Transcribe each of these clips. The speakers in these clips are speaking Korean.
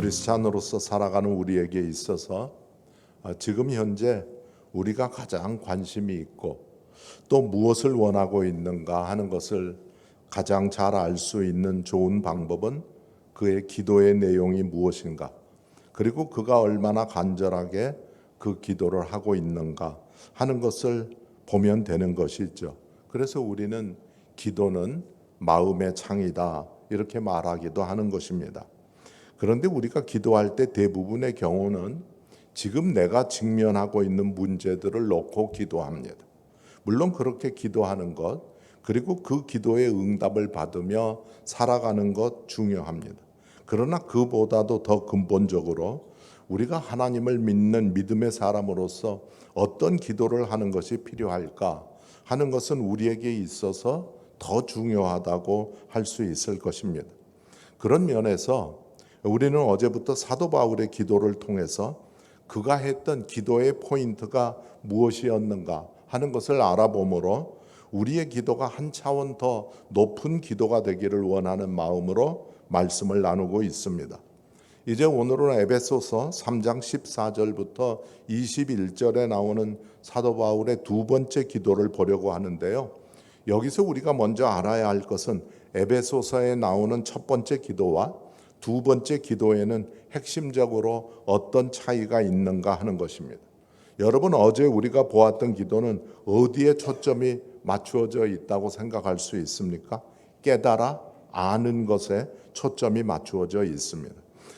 크리스찬으로서 살아가는 우리에게 있어서 지금 현재 우리가 가장 관심이 있고 또 무엇을 원하고 있는가 하는 것을 가장 잘 알 수 있는 좋은 방법은 그의 기도의 내용이 무엇인가, 그리고 그가 얼마나 간절하게 그 기도를 하고 있는가 하는 것을 보면 되는 것이죠. 그래서 우리는 기도는 마음의 창이다 이렇게 말하기도 하는 것입니다. 그런데 우리가 기도할 때 대부분의 경우는 지금 내가 직면하고 있는 문제들을 놓고 기도합니다. 물론 그렇게 기도하는 것, 그리고 그 기도의 응답을 받으며 살아가는 것 중요합니다. 그러나 그보다도 더 근본적으로 우리가 하나님을 믿는 믿음의 사람으로서 어떤 기도를 하는 것이 필요할까 하는 것은 우리에게 있어서 더 중요하다고 할 수 있을 것입니다. 그런 면에서 우리는 어제부터 사도 바울의 기도를 통해서 그가 했던 기도의 포인트가 무엇이었는가 하는 것을 알아보므로 우리의 기도가 한 차원 더 높은 기도가 되기를 원하는 마음으로 말씀을 나누고 있습니다. 이제 오늘은 에베소서 3장 14절부터 21절에 나오는 사도 바울의 두 번째 기도를 보려고 하는데요. 여기서 우리가 먼저 알아야 할 것은 에베소서에 나오는 첫 번째 기도와 두 번째 기도에는 핵심적으로 어떤 차이가 있는가 하는 것입니다. 여러분, 어제 우리가 보았던 기도는 어디에 초점이 맞추어져 있다고 생각할 수 있습니까? 깨달아 아는 것에 초점이 맞추어져 있습니다.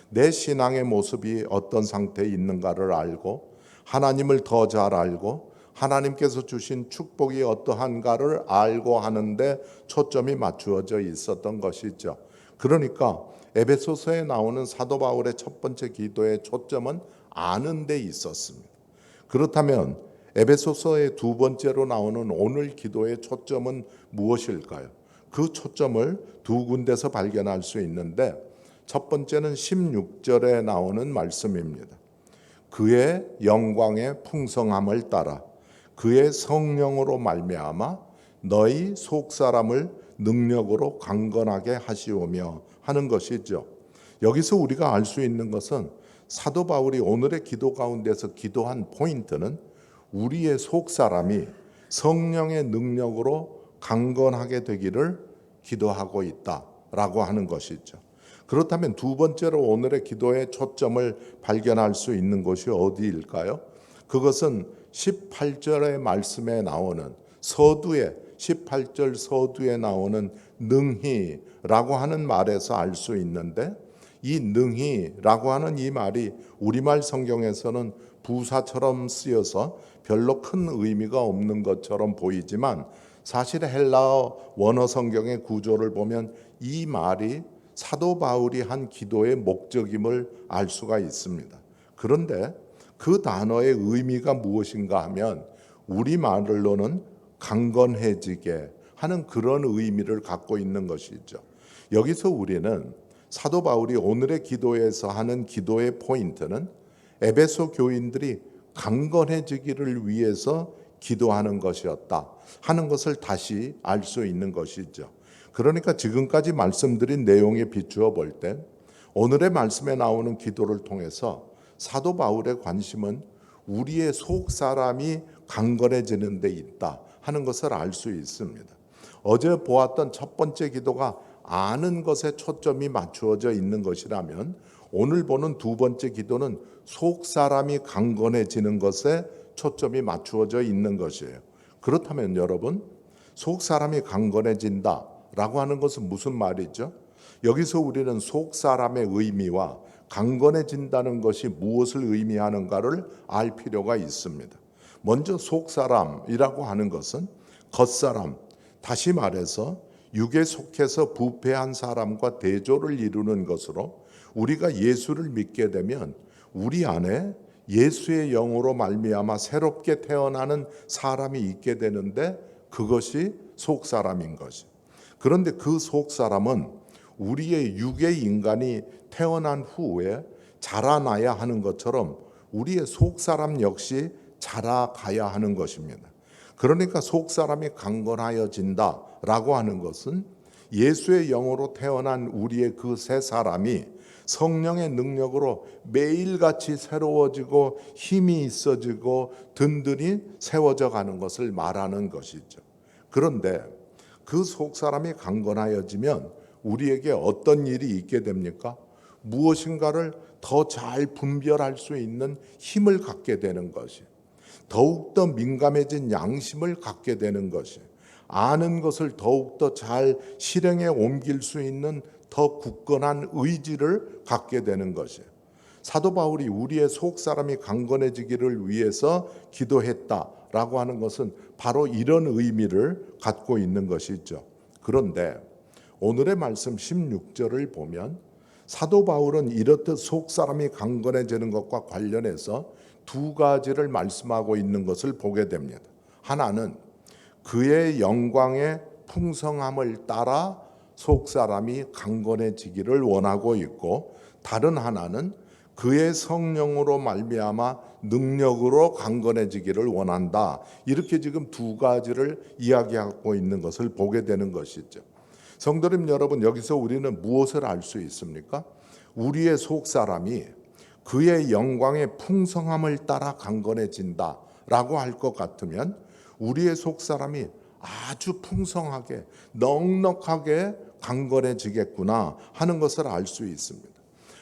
내 신앙의 모습이 어떤 상태에 있는가를 알고 하나님을 더 잘 알고 하나님께서 주신 축복이 어떠한가를 알고 하는데 초점이 맞추어져 있었던 것이죠. 그러니까 에베소서에 나오는 사도 바울의 첫 번째 기도의 초점은 아는 데 있었습니다. 그렇다면 에베소서의 두 번째로 나오는 오늘 기도의 초점은 무엇일까요? 그 초점을 두 군데서 발견할 수 있는데 첫 번째는 16절에 나오는 말씀입니다. 그의 영광의 풍성함을 따라 그의 성령으로 말미암아 너희 속사람을 능력으로 강건하게 하시오며 하는 것이죠. 여기서 우리가 알 수 있는 것은 사도 바울이 오늘의 기도 가운데서 기도한 포인트는 우리의 속사람이 성령의 능력으로 강건하게 되기를 기도하고 있다라고 하는 것이죠. 그렇다면 두 번째로 오늘의 기도의 초점을 발견할 수 있는 곳이 어디일까요? 그것은 18절의 말씀에 나오는 서두에 18절 서두에 나오는 능히라고 하는 말에서 알 수 있는데 이 능히라고 하는 이 말이 우리말 성경에서는 부사처럼 쓰여서 별로 큰 의미가 없는 것처럼 보이지만 사실 헬라어 원어 성경의 구조를 보면 이 말이 사도 바울이 한 기도의 목적임을 알 수가 있습니다. 그런데 그 단어의 의미가 무엇인가 하면 우리말로는 강건해지게 하는 그런 의미를 갖고 있는 것이죠. 여기서 우리는 사도 바울이 오늘의 기도에서 하는 기도의 포인트는 에베소 교인들이 강건해지기를 위해서 기도하는 것이었다 하는 것을 다시 알 수 있는 것이죠. 그러니까 지금까지 말씀드린 내용에 비추어 볼 때 오늘의 말씀에 나오는 기도를 통해서 사도 바울의 관심은 우리의 속 사람이 강건해지는 데 있다 하는 것을 알 수 있습니다. 어제 보았던 첫 번째 기도가 아는 것에 초점이 맞추어져 있는 것이라면 오늘 보는 두 번째 기도는 속 사람이 강건해지는 것에 초점이 맞추어져 있는 것이에요. 그렇다면 여러분, 속 사람이 강건해진다라고 하는 것은 무슨 말이죠? 여기서 우리는 속 사람의 의미와 강건해진다는 것이 무엇을 의미하는가를 알 필요가 있습니다. 먼저 속 사람이라고 하는 것은 겉사람, 다시 말해서 육에 속해서 부패한 사람과 대조를 이루는 것으로 우리가 예수를 믿게 되면 우리 안에 예수의 영으로 말미암아 새롭게 태어나는 사람이 있게 되는데 그것이 속사람인 것이. 그런데 그 속사람은 우리의 육의 인간이 태어난 후에 자라나야 하는 것처럼 우리의 속사람 역시 자라가야 하는 것입니다. 그러니까 속사람이 강건하여진다라고 하는 것은 예수의 영으로 태어난 우리의 그 새 사람이 성령의 능력으로 매일같이 새로워지고 힘이 있어지고 든든히 세워져 가는 것을 말하는 것이죠. 그런데 그 속사람이 강건하여지면 우리에게 어떤 일이 있게 됩니까? 무엇인가를 더 잘 분별할 수 있는 힘을 갖게 되는 것이, 더욱더 민감해진 양심을 갖게 되는 것이, 아는 것을 더욱더 잘 실행에 옮길 수 있는 더 굳건한 의지를 갖게 되는 것이에요. 사도 바울이 우리의 속사람이 강건해지기를 위해서 기도했다라고 하는 것은 바로 이런 의미를 갖고 있는 것이죠. 그런데 오늘의 말씀 16절을 보면 사도 바울은 이렇듯 속사람이 강건해지는 것과 관련해서 두 가지를 말씀하고 있는 것을 보게 됩니다. 하나는 그의 영광의 풍성함을 따라 속사람이 강건해지기를 원하고 있고, 다른 하나는 그의 성령으로 말미암아 능력으로 강건해지기를 원한다. 이렇게 지금 두 가지를 이야기하고 있는 것을 보게 되는 것이죠. 성도님 여러분, 여기서 우리는 무엇을 알 수 있습니까? 우리의 속사람이 그의 영광의 풍성함을 따라 강건해진다라고 할 것 같으면 우리의 속사람이 아주 풍성하게 넉넉하게 강건해지겠구나 하는 것을 알 수 있습니다.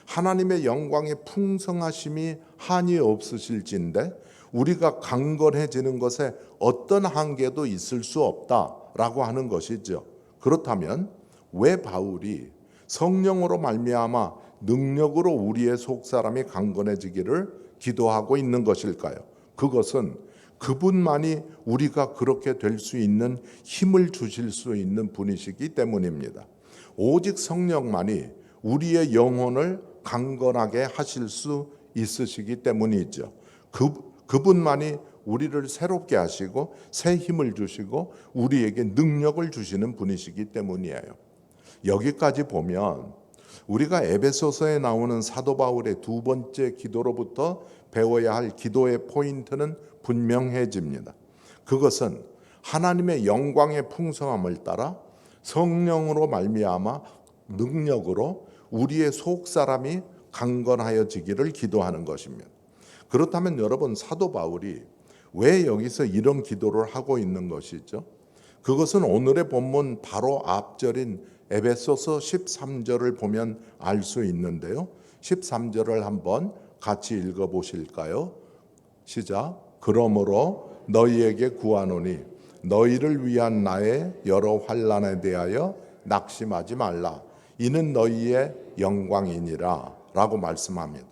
하나님의 영광의 풍성하심이 한이 없으실진데 우리가 강건해지는 것에 어떤 한계도 있을 수 없다라고 하는 것이죠. 그렇다면 왜 바울이 성령으로 말미암아 능력으로 우리의 속사람이 강건해지기를 기도하고 있는 것일까요? 그것은 그분만이 우리가 그렇게 될 수 있는 힘을 주실 수 있는 분이시기 때문입니다. 오직 성령만이 우리의 영혼을 강건하게 하실 수 있으시기 때문이죠. 그분만이 우리를 새롭게 하시고 새 힘을 주시고 우리에게 능력을 주시는 분이시기 때문이에요. 여기까지 보면 우리가 에베소서에 나오는 사도 바울의 두 번째 기도로부터 배워야 할 기도의 포인트는 분명해집니다. 그것은 하나님의 영광의 풍성함을 따라 성령으로 말미암아 능력으로 우리의 속사람이 강건하여지기를 기도하는 것입니다. 그렇다면 여러분, 사도 바울이 왜 여기서 이런 기도를 하고 있는 것이죠? 그것은 오늘의 본문 바로 앞절인 에베소서 13절을 보면 알 수 있는데요. 13절을 한번 같이 읽어보실까요? 시작. 그러므로 너희에게 구하노니 너희를 위한 나의 여러 환난에 대하여 낙심하지 말라. 이는 너희의 영광이니라 라고 말씀합니다.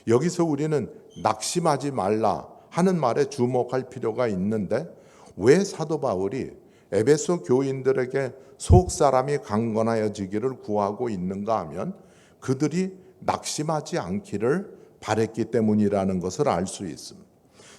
여기서 우리는 낙심하지 말라 하는 말에 주목할 필요가 있는데, 왜 사도 바울이 에베소 교인들에게 속사람이 강건하여지기를 구하고 있는가 하면 그들이 낙심하지 않기를 바랬기 때문이라는 것을 알 수 있습니다.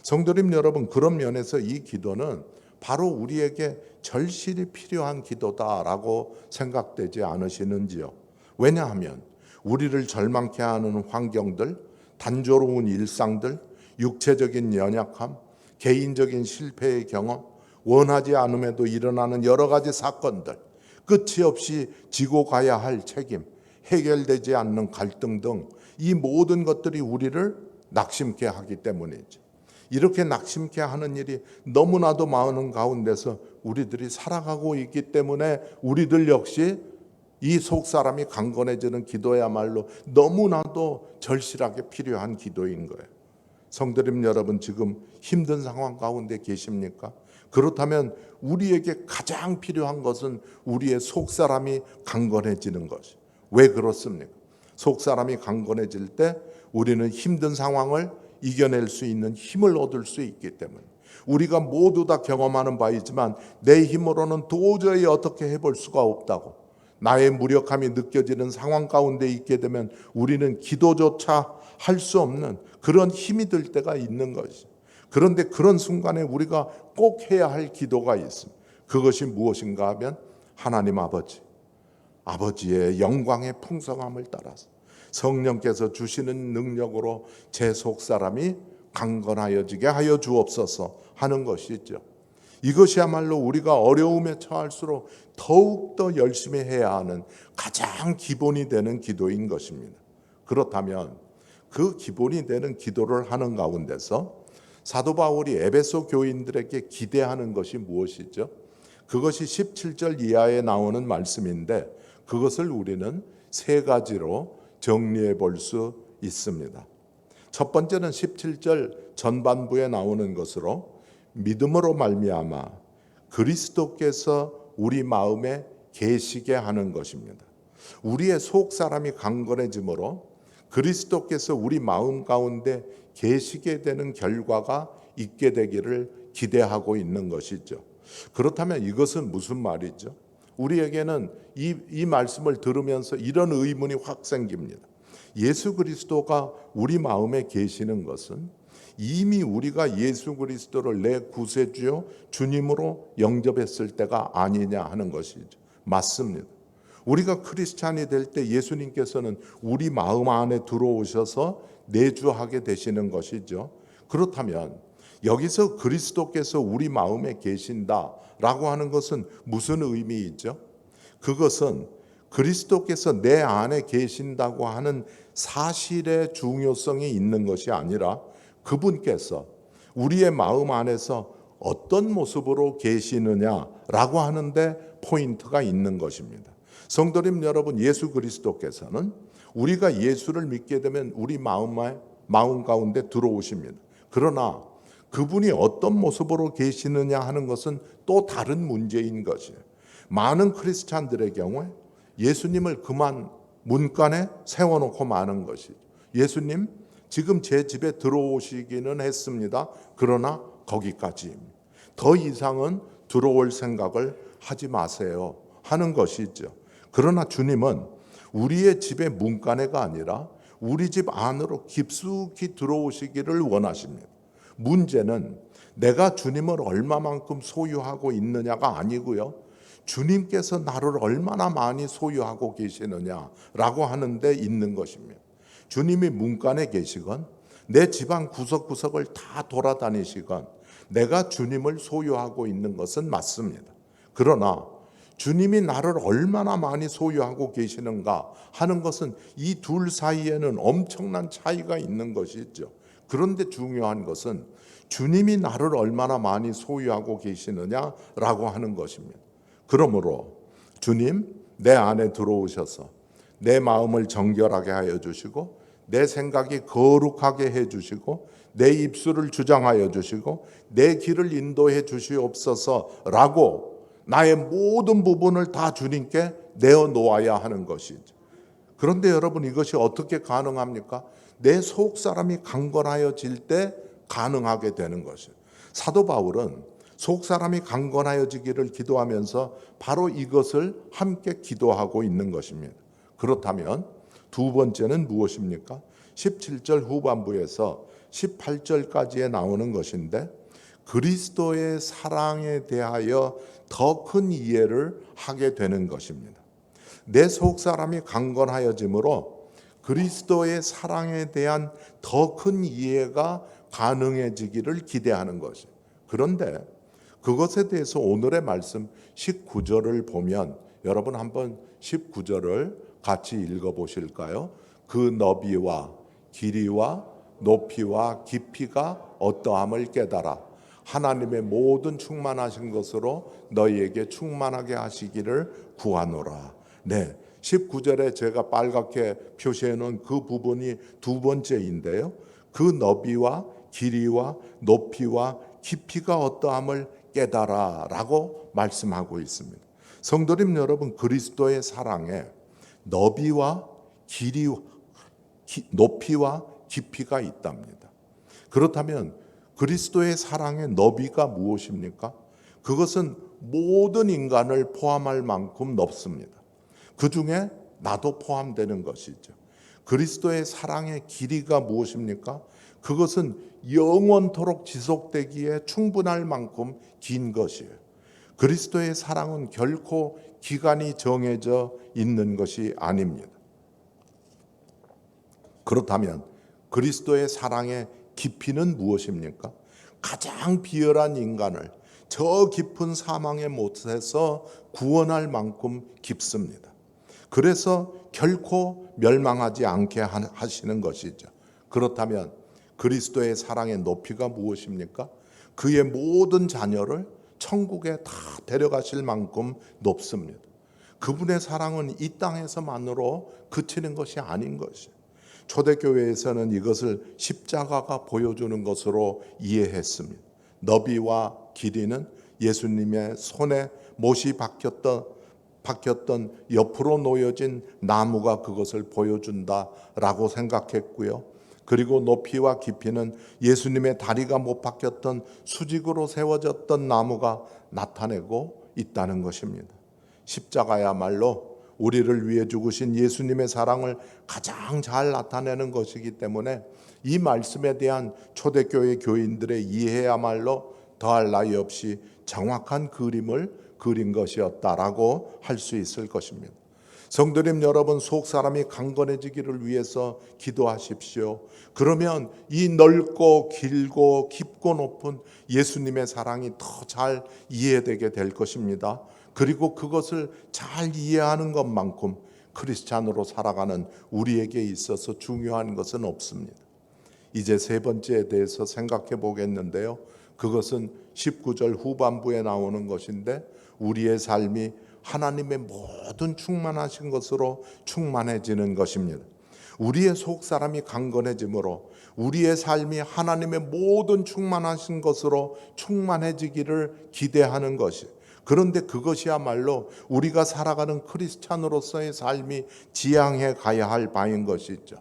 성도님 여러분, 그런 면에서 이 기도는 바로 우리에게 절실히 필요한 기도다라고 생각되지 않으시는지요? 왜냐하면 우리를 절망케 하는 환경들, 단조로운 일상들, 육체적인 연약함, 개인적인 실패의 경험, 원하지 않음에도 일어나는 여러 가지 사건들, 끝이 없이 지고 가야 할 책임, 해결되지 않는 갈등 등 이 모든 것들이 우리를 낙심케 하기 때문이죠. 이렇게 낙심케 하는 일이 너무나도 많은 가운데서 우리들이 살아가고 있기 때문에 우리들 역시 이 속사람이 강건해지는 기도야말로 너무나도 절실하게 필요한 기도인 거예요. 성도님 여러분, 지금 힘든 상황 가운데 계십니까? 그렇다면 우리에게 가장 필요한 것은 우리의 속사람이 강건해지는 것이. 왜 그렇습니까? 속사람이 강건해질 때 우리는 힘든 상황을 이겨낼 수 있는 힘을 얻을 수 있기 때문에, 우리가 모두 다 경험하는 바이지만 내 힘으로는 도저히 어떻게 해볼 수가 없다고 나의 무력함이 느껴지는 상황 가운데 있게 되면 우리는 기도조차 할 수 없는 그런 힘이 들 때가 있는 것이죠. 그런데 그런 순간에 우리가 꼭 해야 할 기도가 있습니다. 그것이 무엇인가 하면 하나님 아버지의 영광의 풍성함을 따라서 성령께서 주시는 능력으로 제 속사람이 강건하여지게 하여 주옵소서 하는 것이죠. 이것이야말로 우리가 어려움에 처할수록 더욱더 열심히 해야 하는 가장 기본이 되는 기도인 것입니다. 그렇다면 그 기본이 되는 기도를 하는 가운데서 사도 바울이 에베소 교인들에게 기대하는 것이 무엇이죠? 그것이 17절 이하에 나오는 말씀인데 그것을 우리는 세 가지로 정리해 볼 수 있습니다. 첫 번째는 17절 전반부에 나오는 것으로 믿음으로 말미암아 그리스도께서 우리 마음에 계시게 하는 것입니다. 우리의 속 사람이 강건해지므로 그리스도께서 우리 마음 가운데 계시게 되는 결과가 있게 되기를 기대하고 있는 것이죠. 그렇다면 이것은 무슨 말이죠? 우리에게는 이 말씀을 들으면서 이런 의문이 확 생깁니다. 예수 그리스도가 우리 마음에 계시는 것은 이미 우리가 예수 그리스도를 내 구세주요 주님으로 영접했을 때가 아니냐 하는 것이죠. 맞습니다. 우리가 크리스찬이 될 때 예수님께서는 우리 마음 안에 들어오셔서 내주하게 되시는 것이죠. 그렇다면 여기서 그리스도께서 우리 마음에 계신다라고 하는 것은 무슨 의미이죠? 그것은 그리스도께서 내 안에 계신다고 하는 사실의 중요성이 있는 것이 아니라 그분께서 우리의 마음 안에서 어떤 모습으로 계시느냐라고 하는데 포인트가 있는 것입니다. 성도님 여러분, 예수 그리스도께서는 우리가 예수를 믿게 되면 우리 마음 가운데 들어오십니다. 그러나 그분이 어떤 모습으로 계시느냐 하는 것은 또 다른 문제인 것이에요. 많은 크리스찬들의 경우에 예수님을 그만 문간에 세워놓고 마는 것이죠. 예수님, 지금 제 집에 들어오시기는 했습니다. 그러나 거기까지입니다. 더 이상은 들어올 생각을 하지 마세요 하는 것이죠. 그러나 주님은 우리의 집의 문간에가 아니라 우리 집 안으로 깊숙이 들어오시기를 원하십니다. 문제는 내가 주님을 얼마만큼 소유하고 있느냐가 아니고요. 주님께서 나를 얼마나 많이 소유하고 계시느냐라고 하는 데 있는 것입니다. 주님이 문간에 계시건 내 집안 구석구석을 다 돌아다니시건 내가 주님을 소유하고 있는 것은 맞습니다. 그러나 주님이 나를 얼마나 많이 소유하고 계시는가 하는 것은 이 둘 사이에는 엄청난 차이가 있는 것이죠. 그런데 중요한 것은 주님이 나를 얼마나 많이 소유하고 계시느냐라고 하는 것입니다. 그러므로 주님 내 안에 들어오셔서 내 마음을 정결하게 하여 주시고 내 생각이 거룩하게 해 주시고 내 입술을 주장하여 주시고 내 길을 인도해 주시옵소서라고 나의 모든 부분을 다 주님께 내어놓아야 하는 것이죠. 그런데 여러분, 이것이 어떻게 가능합니까? 내 속 사람이 강건하여질 때 가능하게 되는 것이에요. 사도 바울은 속 사람이 강건하여지기를 기도하면서 바로 이것을 함께 기도하고 있는 것입니다. 그렇다면 두 번째는 무엇입니까? 17절 후반부에서 18절까지에 나오는 것인데 그리스도의 사랑에 대하여 더 큰 이해를 하게 되는 것입니다. 내 속 사람이 강건하여짐으로 그리스도의 사랑에 대한 더 큰 이해가 가능해지기를 기대하는 것이에요. 그런데 그것에 대해서 오늘의 말씀 19절을 보면 여러분 한번 19절을 같이 읽어보실까요? 그 너비와 길이와 높이와 깊이가 어떠함을 깨달아 하나님의 모든 충만하신 것으로 너희에게 충만하게 하시기를 구하노라. 네, 19절에 제가 빨갛게 표시해 놓은 그 부분이 두 번째인데요. 그 너비와 길이와 높이와 깊이가 어떠함을 깨달아 라고 말씀하고 있습니다. 성도님 여러분, 그리스도의 사랑에 너비와 길이와 높이와 깊이가 있답니다. 그렇다면 그리스도의 사랑의 너비가 무엇입니까? 그것은 모든 인간을 포함할 만큼 넓습니다. 그 중에 나도 포함되는 것이죠. 그리스도의 사랑의 길이가 무엇입니까? 그것은 영원토록 지속되기에 충분할 만큼 긴 것이에요. 그리스도의 사랑은 결코 기간이 정해져 있는 것이 아닙니다. 그렇다면 그리스도의 사랑의 깊이는 무엇입니까? 가장 비열한 인간을 저 깊은 사망의 못에서 구원할 만큼 깊습니다. 그래서 결코 멸망하지 않게 하시는 것이죠. 그렇다면 그리스도의 사랑의 높이가 무엇입니까? 그의 모든 자녀를 천국에 다 데려가실 만큼 높습니다. 그분의 사랑은 이 땅에서만으로 그치는 것이 아닌 것이에요. 초대교회에서는 이것을 십자가가 보여주는 것으로 이해했습니다. 너비와 길이는 예수님의 손에 못이 박혔던 옆으로 놓여진 나무가 그것을 보여준다라고 생각했고요. 그리고 높이와 깊이는 예수님의 다리가 못 박혔던 수직으로 세워졌던 나무가 나타내고 있다는 것입니다. 십자가야말로 우리를 위해 죽으신 예수님의 사랑을 가장 잘 나타내는 것이기 때문에 이 말씀에 대한 초대교회 교인들의 이해야말로 더할 나위 없이 정확한 그림을 그린 것이었다라고 할 수 있을 것입니다. 성도님 여러분, 속 사람이 강건해지기를 위해서 기도하십시오. 그러면 이 넓고 길고 깊고 높은 예수님의 사랑이 더 잘 이해되게 될 것입니다. 그리고 그것을 잘 이해하는 것만큼 크리스찬으로 살아가는 우리에게 있어서 중요한 것은 없습니다. 이제 세 번째에 대해서 생각해 보겠는데요. 그것은 19절 후반부에 나오는 것인데, 우리의 삶이 하나님의 모든 충만하신 것으로 충만해지는 것입니다. 우리의 속 사람이 강건해지므로 우리의 삶이 하나님의 모든 충만하신 것으로 충만해지기를 기대하는 것이, 그런데 그것이야말로 우리가 살아가는 크리스찬으로서의 삶이 지향해 가야 할 바인 것이죠.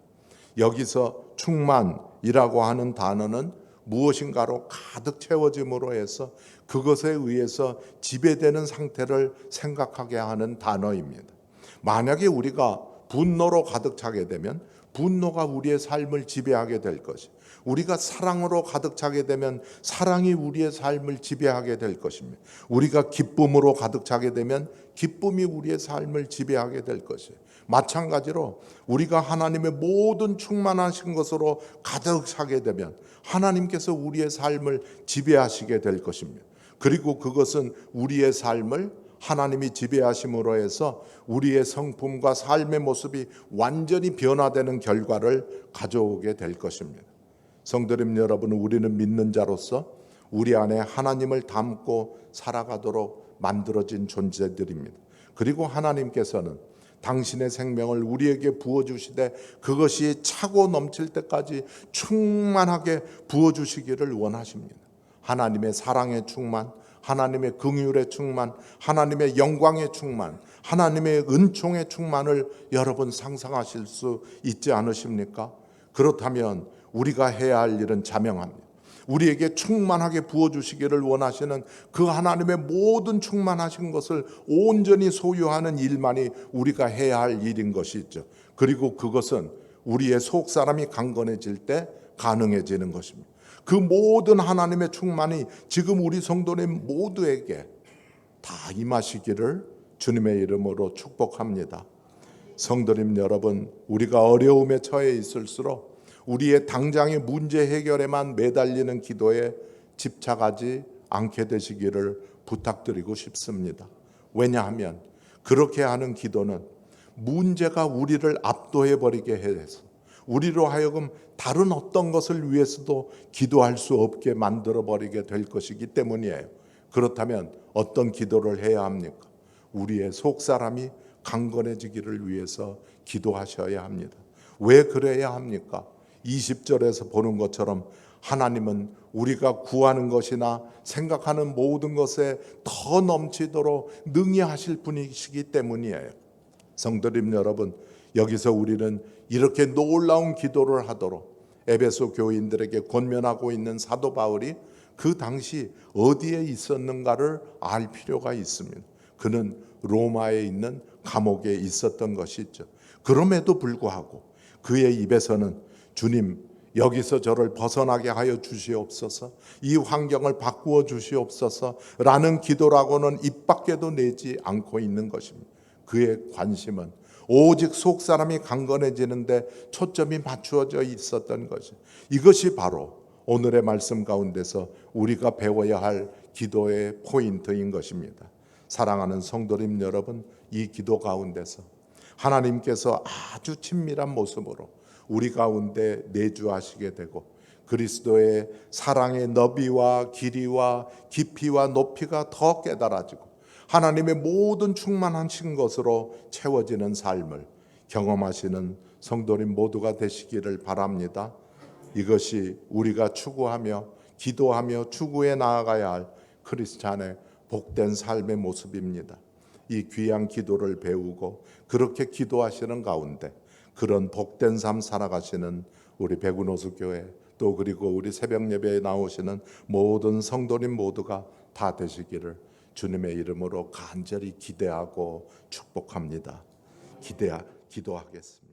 여기서 충만이라고 하는 단어는 무엇인가로 가득 채워짐으로 해서 그것에 의해서 지배되는 상태를 생각하게 하는 단어입니다. 만약에 우리가 분노로 가득 차게 되면 분노가 우리의 삶을 지배하게 될 것이, 우리가 사랑으로 가득 차게 되면 사랑이 우리의 삶을 지배하게 될 것입니다. 우리가 기쁨으로 가득 차게 되면 기쁨이 우리의 삶을 지배하게 될 것이에요. 마찬가지로 우리가 하나님의 모든 충만하신 것으로 가득 차게 되면 하나님께서 우리의 삶을 지배하시게 될 것입니다. 그리고 그것은 우리의 삶을 하나님이 지배하심으로 해서 우리의 성품과 삶의 모습이 완전히 변화되는 결과를 가져오게 될 것입니다. 성도님 여러분, 우리는 믿는 자로서 우리 안에 하나님을 담고 살아가도록 만들어진 존재들입니다. 그리고 하나님께서는 당신의 생명을 우리에게 부어주시되 그것이 차고 넘칠 때까지 충만하게 부어주시기를 원하십니다. 하나님의 사랑의 충만, 하나님의 긍휼의 충만, 하나님의 영광의 충만, 하나님의 은총의 충만을 여러분 상상하실 수 있지 않으십니까? 그렇다면 우리가 해야 할 일은 자명합니다. 우리에게 충만하게 부어주시기를 원하시는 그 하나님의 모든 충만하신 것을 온전히 소유하는 일만이 우리가 해야 할 일인 것이죠. 그리고 그것은 우리의 속 사람이 강건해질 때 가능해지는 것입니다. 그 모든 하나님의 충만이 지금 우리 성도님 모두에게 다 임하시기를 주님의 이름으로 축복합니다. 성도님 여러분, 우리가 어려움에 처해 있을수록 우리의 당장의 문제 해결에만 매달리는 기도에 집착하지 않게 되시기를 부탁드리고 싶습니다. 왜냐하면 그렇게 하는 기도는 문제가 우리를 압도해 버리게 해서 우리로 하여금 다른 어떤 것을 위해서도 기도할 수 없게 만들어 버리게 될 것이기 때문이에요. 그렇다면 어떤 기도를 해야 합니까? 우리의 속 사람이 강건해지기를 위해서 기도하셔야 합니다. 왜 그래야 합니까? 20절에서 보는 것처럼 하나님은 우리가 구하는 것이나 생각하는 모든 것에 더 넘치도록 능히 하실 분이시기 때문이에요. 성도님 여러분, 여기서 우리는 이렇게 놀라운 기도를 하도록 에베소 교인들에게 권면하고 있는 사도 바울이 그 당시 어디에 있었는가를 알 필요가 있습니다. 그는 로마에 있는 감옥에 있었던 것이죠. 그럼에도 불구하고 그의 입에서는 주님, 여기서 저를 벗어나게 하여 주시옵소서, 이 환경을 바꾸어 주시옵소서 라는 기도라고는 입 밖에도 내지 않고 있는 것입니다. 그의 관심은 오직 속 사람이 강건해지는데 초점이 맞추어져 있었던 것이, 이것이 바로 오늘의 말씀 가운데서 우리가 배워야 할 기도의 포인트인 것입니다. 사랑하는 성도님 여러분, 이 기도 가운데서 하나님께서 아주 친밀한 모습으로 우리 가운데 내주하시게 되고 그리스도의 사랑의 너비와 길이와 깊이와 높이가 더 깨달아지고 하나님의 모든 충만하신 것으로 채워지는 삶을 경험하시는 성도님 모두가 되시기를 바랍니다. 이것이 우리가 추구하며 기도하며 추구해 나아가야 할 크리스찬의 복된 삶의 모습입니다. 이 귀한 기도를 배우고 그렇게 기도하시는 가운데 그런 복된 삶 살아가시는 우리 백운호수 교회 또 그리고 우리 새벽 예배에 나오시는 모든 성도님 모두가 다 되시기를 주님의 이름으로 간절히 기대하고 축복합니다. 기도하겠습니다.